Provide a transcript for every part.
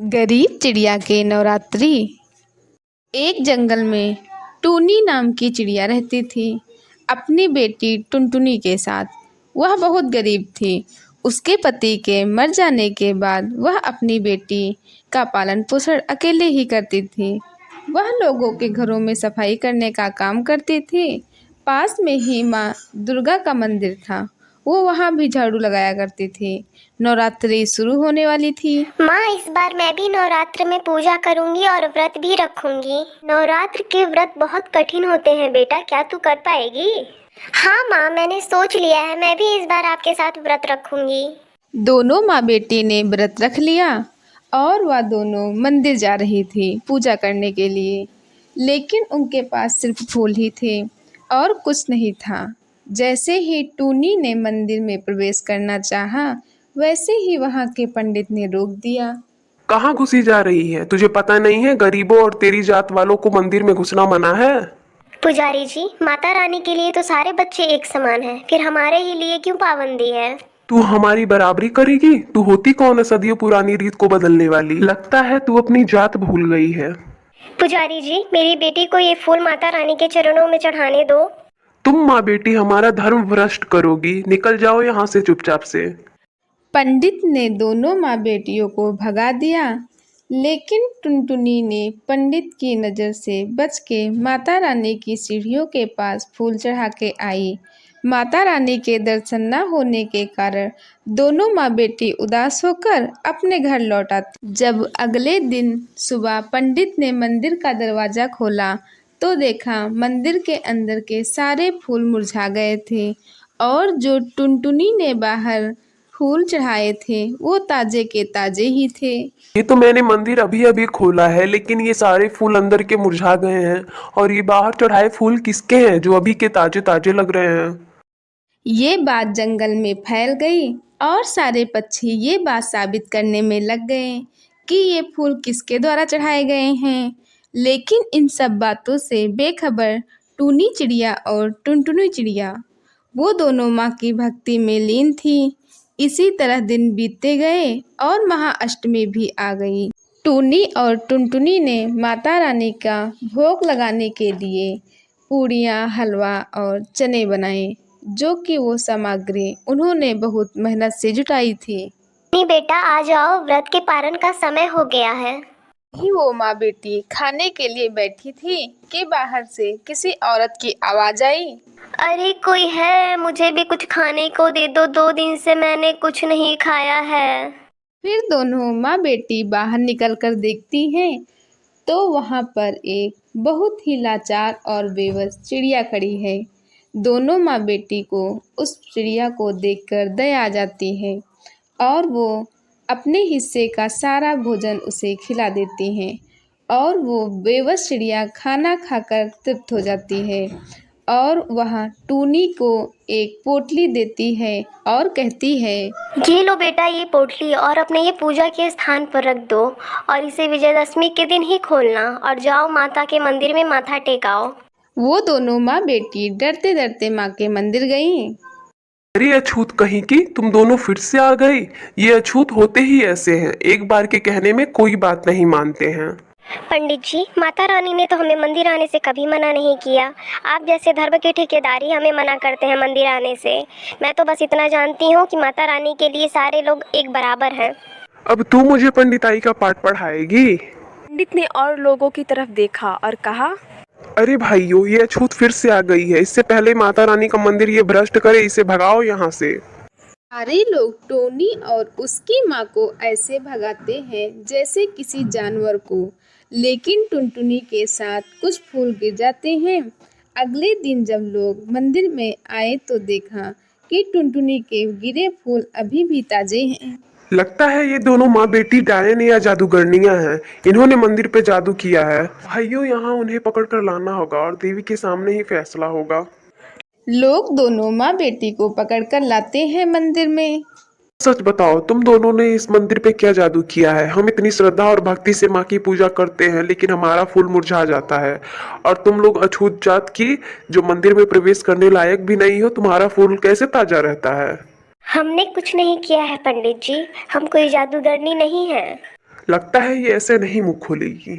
गरीब चिड़िया के नवरात्रि। एक जंगल में टूनी नाम की चिड़िया रहती थी, अपनी बेटी टुनटुनी के साथ। वह बहुत गरीब थी। उसके पति के मर जाने के बाद वह अपनी बेटी का पालन पोषण अकेले ही करती थी। वह लोगों के घरों में सफाई करने का काम करती थी। पास में ही माँ दुर्गा का मंदिर था, वो वहाँ भी झाड़ू लगाया करती थी। नवरात्रि शुरू होने वाली थी। माँ, इस बार मैं भी नवरात्र में पूजा करूंगी और व्रत भी रखूंगी। नवरात्र के व्रत बहुत कठिन होते हैं बेटा, क्या तू कर पाएगी? हाँ माँ, मैंने सोच लिया है, मैं भी इस बार आपके साथ व्रत रखूंगी। दोनों माँ बेटी ने व्रत रख लिया और वह दोनों मंदिर जा रही थी पूजा करने के लिए। लेकिन उनके पास सिर्फ फूल ही थे और कुछ नहीं था। जैसे ही टूनी ने मंदिर में प्रवेश करना चाहा, वैसे ही वहाँ के पंडित ने रोक दिया। कहाँ घुसी जा रही है? तुझे पता नहीं है गरीबों और तेरी जात वालों को मंदिर में घुसना मना है। पुजारी जी, माता रानी के लिए तो सारे बच्चे एक समान हैं, फिर हमारे ही लिए क्यों पाबंदी है? तू हमारी बराबरी करेगी? तू होती कौन है सदियों पुरानी रीत को बदलने वाली? लगता है तू अपनी जात भूल गई है। पुजारी जी, मेरी बेटी को ये फूल माता रानी के चरणों में चढ़ाने दो। तुम माँ बेटी हमारा धर्म भ्रष्ट करोगी, निकल जाओ यहाँ से चुपचाप से। पंडित ने दोनों माँ बेटियों को भगा दिया, लेकिन टुनटुनी ने पंडित की नज़र से बच के माता रानी की सीढ़ियों के पास फूल चढ़ा के आई। माता रानी के दर्शन न होने के कारण दोनों माँ बेटी उदास होकर अपने घर लौट आती। जब अगले दिन सुबह पंडित ने मंदिर का दरवाज़ा खोला तो देखा मंदिर के अंदर के सारे फूल मुरझा गए थे और जो टुनटुनी ने बाहर फूल चढ़ाए थे वो ताजे के ताजे ही थे। ये तो मैंने मंदिर अभी अभी खोला है, लेकिन ये सारे फूल अंदर के मुरझा गए हैं। और ये बाहर चढ़ाए फूल किसके हैं जो अभी के ताजे ताजे लग रहे हैं? ये बात जंगल में फैल गई और सारे पक्षी ये बात साबित करने में लग गए कि ये फूल किसके द्वारा चढ़ाए गए हैं। लेकिन इन सब बातों से बेखबर टूनी चिड़िया और टुनटुनी चिड़िया, वो दोनों माँ की भक्ति में लीन थी। इसी तरह दिन बीतते गए और महाअष्टमी भी आ गई। टूनी और टुनटुनी ने माता रानी का भोग लगाने के लिए पूड़ियाँ, हलवा और चने बनाए, जो कि वो सामग्री उन्होंने बहुत मेहनत से जुटाई थी। नहीं बेटा, आ जाओ, व्रत के पारण का समय हो गया है। ही वो माँ बेटी खाने के लिए बैठी थी कि बाहर से किसी औरत की आवाज आई। अरे कोई है, मुझे भी कुछ खाने को दे दो, 2 दिन से मैंने कुछ नहीं खाया है। फिर दोनों माँ बेटी बाहर निकलकर देखती हैं तो वहाँ पर एक बहुत ही लाचार और बेबस चिड़िया खड़ी है। दोनों माँ बेटी को उस चिड़िया को देखकर दया आ जाती है और वो अपने हिस्से का सारा भोजन उसे खिला देती हैं और वो बेबस चिड़िया खाना खाकर तृप्त हो जाती है और वह टूनी को एक पोटली देती है और कहती है, ये लो बेटा, ये पोटली, और अपने ये पूजा के स्थान पर रख दो और इसे विजयदशमी के दिन ही खोलना और जाओ माता के मंदिर में माथा टेकाओ। वो दोनों माँ बेटी डरते डरते माँ के मंदिर गईं। अरे अछूत कहीं की, तुम दोनों फिर से आ गई। ये अछूत होते ही ऐसे हैं, एक बार के कहने में कोई बात नहीं मानते हैं। पंडित जी, माता रानी ने तो हमें मंदिर आने से कभी मना नहीं किया। आप जैसे धर्म के ठेकेदार ही हमें मना करते हैं मंदिर आने से। मैं तो बस इतना जानती हूँ कि माता रानी के लिए सारे लोग एक बराबर हैं। अब तू मुझे पंडिताई का पाठ पढ़ाएगी? पंडित ने और लोगों की तरफ देखा और कहा, अरे भाइयों, ये अछूत फिर से आ गई है। इससे पहले माता रानी का मंदिर ये भ्रष्ट करे, इसे भगाओ यहाँ से। सारे लोग टोनी और उसकी माँ को ऐसे भगाते हैं जैसे किसी जानवर को, लेकिन टुनटुनी के साथ कुछ फूल गिर जाते हैं। अगले दिन जब लोग मंदिर में आए तो देखा कि टुनटुनी के गिरे फूल अभी भी ताजे हैं। लगता है ये दोनों माँ बेटी डायन या जादूगरनियां हैं। इन्होंने मंदिर पे जादू किया है। भाइयों, यहाँ उन्हें पकड़ कर लाना होगा और देवी के सामने ही फैसला होगा। लोग दोनों माँ बेटी को पकड़कर लाते हैं मंदिर में। सच बताओ, तुम दोनों ने इस मंदिर पे क्या जादू किया है? हम इतनी श्रद्धा और भक्ति से माँ की पूजा करते हैं, लेकिन हमारा फूल मुरझा जाता है। और तुम लोग अछूत जात की, जो मंदिर में प्रवेश करने लायक भी नहीं हो, तुम्हारा फूल कैसे ताजा रहता है? हमने कुछ नहीं किया है पंडित जी, हम कोई जादूगरनी नहीं है। लगता है ये ऐसे नहीं मुंह खोलेगी।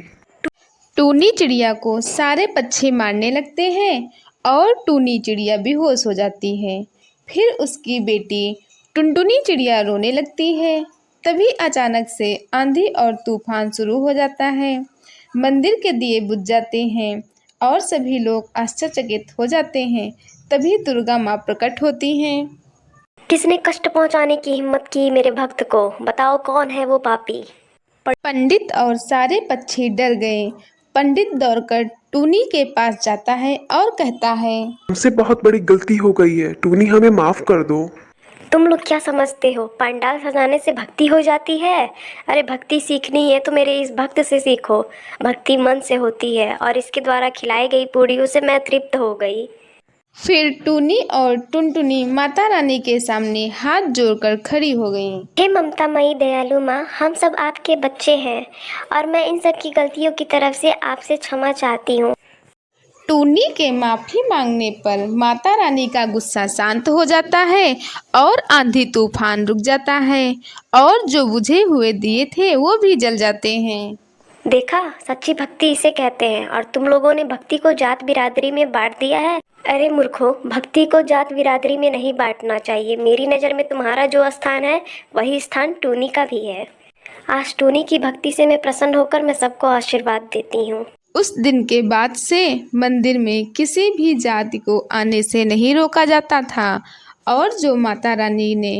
टूनी चिड़िया को सारे पक्षी मारने लगते हैं और टूनी चिड़िया बेहोश हो जाती है। फिर उसकी बेटी टुनटुनी चिड़िया रोने लगती है। तभी अचानक से आंधी और तूफान शुरू हो जाता है। मंदिर के दिए बुझ जाते हैं और सभी लोग आश्चर्यचकित हो जाते हैं। तभी दुर्गा माँ प्रकट होती हैं। किसने कष्ट पहुंचाने की हिम्मत की मेरे भक्त को? बताओ कौन है वो पापी? पंडित और सारे पक्षी डर गए। पंडित दौड़कर टूनी के पास जाता है और कहता है, हमसे बहुत बड़ी गलती हो गई है, टूनी हमें माफ कर दो। तुम लोग क्या समझते हो पंडाल सजाने से भक्ति हो जाती है? अरे भक्ति सीखनी है तो मेरे इस भक्त से सीखो। भक्ति मन से होती है और इसके द्वारा खिलाई गई पूड़ियों से मैं तृप्त हो गई। फिर टूनी और टुनटुनी माता रानी के सामने हाथ जोड़कर खड़ी हो गईं। हे ममता मई दयालु माँ, हम सब आपके बच्चे हैं और मैं इन सब की गलतियों की तरफ से आपसे क्षमा चाहती हूँ। टूनी के माफी मांगने पर माता रानी का गुस्सा शांत हो जाता है और आंधी तूफान रुक जाता है और जो बुझे हुए दिए थे वो भी जल जाते हैं। देखा, सच्ची भक्ति इसे कहते हैं और तुम लोगों ने भक्ति को जात बिरादरी में बांट दिया है। अरे मूर्खों, भक्ति को जात बिरादरी में नहीं बांटना चाहिए। मेरी नज़र में तुम्हारा जो स्थान है वही स्थान टूनी का भी है। आज टूनी की भक्ति से मैं प्रसन्न होकर मैं सबको आशीर्वाद देती हूँ। उस दिन के बाद से मंदिर में किसी भी जाति को आने से नहीं रोका जाता था और जो माता रानी ने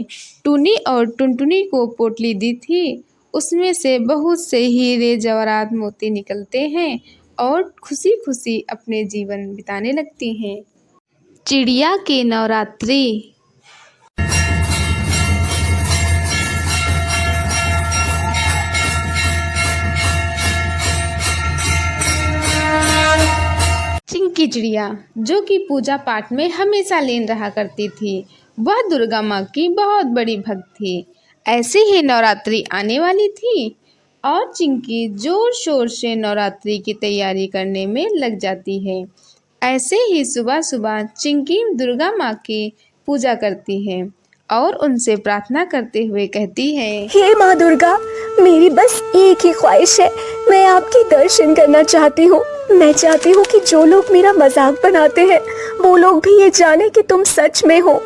टूनी और टुनटुनी को पोटली दी थी उसमें से बहुत से हीरे जवाहरात मोती निकलते हैं और खुशी खुशी अपने जीवन बिताने लगती हैं। चिड़िया के नवरात्रि। चिंकी चिड़िया जो कि पूजा पाठ में हमेशा लीन रहा करती थी, वह दुर्गा माँ की बहुत बड़ी भक्त थी। ऐसे ही नवरात्रि आने वाली थी और चिंकी जोर शोर से नवरात्रि की तैयारी करने में लग जाती है। ऐसे ही सुबह सुबह चिंकी दुर्गा माँ की पूजा करती है और उनसे प्रार्थना करते हुए कहती है, हे माँ दुर्गा, मेरी बस एक ही ख्वाहिश है, मैं आपके दर्शन करना चाहती हूँ। मैं चाहती हूँ कि जो लोग मेरा मजाक बनाते हैं वो लोग भी ये जाने कि तुम सच में हो।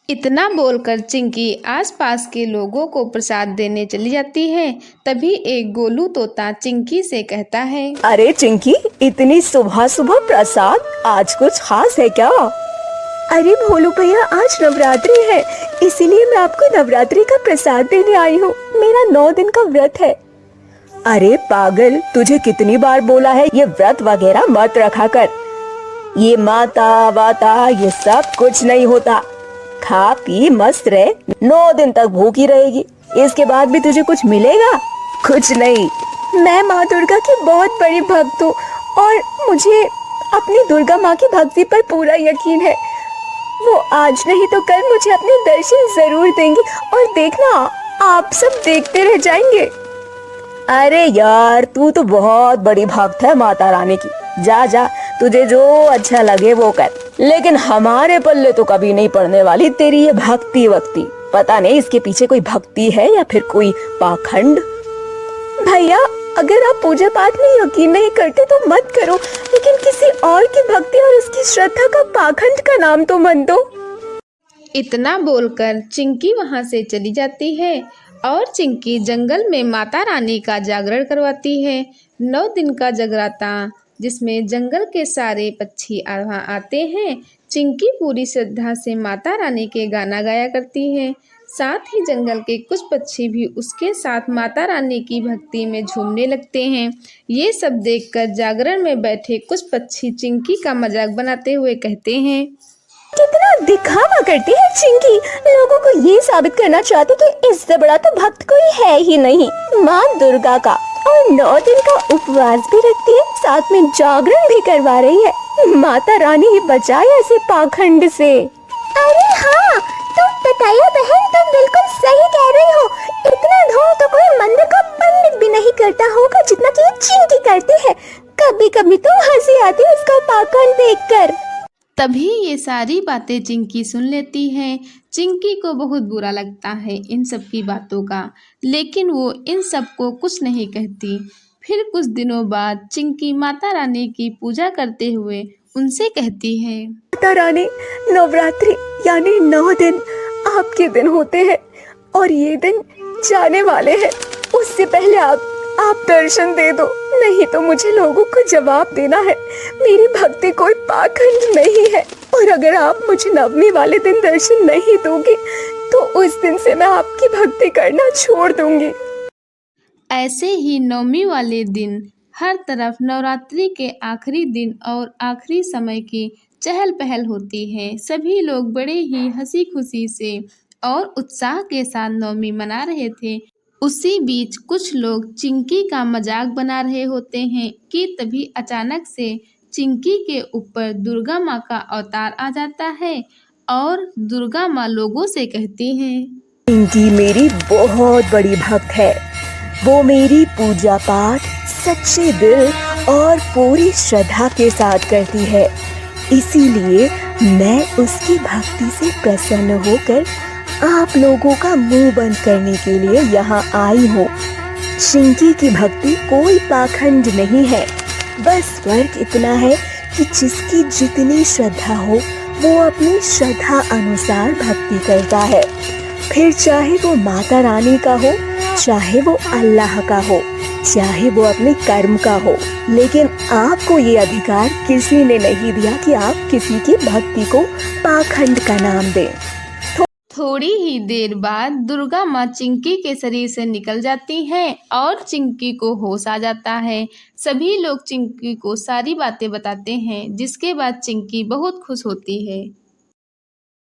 इतना बोलकर चिंकी आसपास के लोगों को प्रसाद देने चली जाती है। तभी एक गोलू तोता चिंकी से कहता है, अरे चिंकी, इतनी सुबह सुबह प्रसाद, आज कुछ खास है क्या? अरे भोलू भैया, आज नवरात्रि है, इसीलिए मैं आपको नवरात्रि का प्रसाद देने आई हूँ। मेरा 9 दिन का व्रत है। अरे पागल, तुझे कितनी बार बोला है ये व्रत वगैरह मत रखा कर। ये माता वाता ये सब कुछ नहीं होता। खा पी मस्त रहे, 9 दिन तक भूखी रहेगी, इसके बाद भी तुझे कुछ मिलेगा? कुछ नहीं। मैं माँ दुर्गा की बहुत बड़ी भक्त हूँ और मुझे अपनी दुर्गा माँ की भक्ति पर पूरा यकीन है। वो आज नहीं तो कल मुझे अपने दर्शन जरूर देंगी और देखना, आप सब देखते रह जाएंगे। अरे यार, तू तो बहुत बड़ी भक्त है माता रानी की। जा जा, तुझे जो अच्छा लगे वो कर, लेकिन हमारे पल्ले तो कभी नहीं पड़ने वाली तेरी ये भक्ति वक्ति। पता नहीं इसके पीछे कोई भक्ति है या फिर कोई पाखंड। भैया, अगर आप पूजा पाठ में यकीन नहीं करते तो मत करो, लेकिन किसी और की भक्ति और उसकी श्रद्धा का पाखंड का नाम तो मत दो। इतना बोलकर चिंकी वहां से चली जाती है और चिंकी जंगल में माता रानी का जागरण करवाती है। 9 दिन का जगराता जिसमें जंगल के सारे पक्षी वहाँ आते हैं। चिंकी पूरी श्रद्धा से माता रानी के गाना गाया करती है। साथ ही जंगल के कुछ पक्षी भी उसके साथ माता रानी की भक्ति में झूमने लगते हैं। ये सब देखकर जागरण में बैठे कुछ पक्षी चिंकी का मजाक बनाते हुए कहते हैं, कितना दिखावा करती है चिंकी, लोगों को ये साबित करना चाहती कि इससे बड़ा तो भक्त कोई है ही नहीं माँ दुर्गा का। और 9 दिन का उपवास भी रखती है, साथ में जागरण भी करवा रही है। माता रानी ही बचाए ऐसे पाखंड से। अरे हाँ, तुम बताइए बहन, तुम बिल्कुल सही कह रही हो। इतना ढोंग तो कोई मंदिर का पंडित भी नहीं करता होगा जितना कि ये चिंकी करती है। कभी कभी तो हंसी आती है उसका पाखंड देखकर। तभी ये सारी बातें चिंकी सुन लेती है। चिंकी को बहुत बुरा लगता है इन सब की बातों का, लेकिन वो इन सब को कुछ नहीं कहती। फिर कुछ दिनों बाद चिंकी माता रानी की पूजा करते हुए उनसे कहती है, माता रानी, नवरात्रि यानी 9 दिन आपके दिन होते हैं और ये दिन जाने वाले हैं। उससे पहले आप दर्शन दे दो, नहीं तो मुझे लोगों को जवाब देना है। मेरी भक्ति कोई पाखंड नहीं है और अगर आप मुझे नवमी वाले दिन दर्शन नहीं दोगे तो उस दिन से मैं आपकी भक्ति करना छोड़ दूंगी। ऐसे ही नवमी वाले दिन हर तरफ नवरात्रि के आखिरी दिन और आखिरी समय की चहल पहल होती है। सभी लोग बड़े ही हंसी खुशी से और उत्साह के साथ नवमी मना रहे थे। उसी बीच कुछ लोग चिंकी का मजाक बना रहे होते हैं कि तभी अचानक से चिंकी के ऊपर दुर्गा माँ का अवतार आ जाता है और दुर्गा माँ लोगों से कहती हैं, चिंकी मेरी बहुत बड़ी भक्त है। वो मेरी पूजा पाठ सच्चे दिल और पूरी श्रद्धा के साथ करती है, इसीलिए मैं उसकी भक्ति से प्रसन्न होकर आप लोगों का मुंह बंद करने के लिए यहाँ आई हूँ। चिंकी की भक्ति कोई पाखंड नहीं है, बस फर्क इतना है कि जिसकी जितनी श्रद्धा हो वो अपनी श्रद्धा अनुसार भक्ति करता है, फिर चाहे वो माता रानी का हो, चाहे वो अल्लाह का हो, चाहे वो अपने कर्म का हो। लेकिन आपको ये अधिकार किसी ने नहीं दिया कि आप किसी की भक्ति को पाखंड का नाम दें। थोड़ी ही देर बाद दुर्गा माँ चिंकी के शरीर से निकल जाती हैं और चिंकी को होश आ जाता है। सभी लोग चिंकी को सारी बातें बताते हैं, जिसके बाद चिंकी बहुत खुश होती है।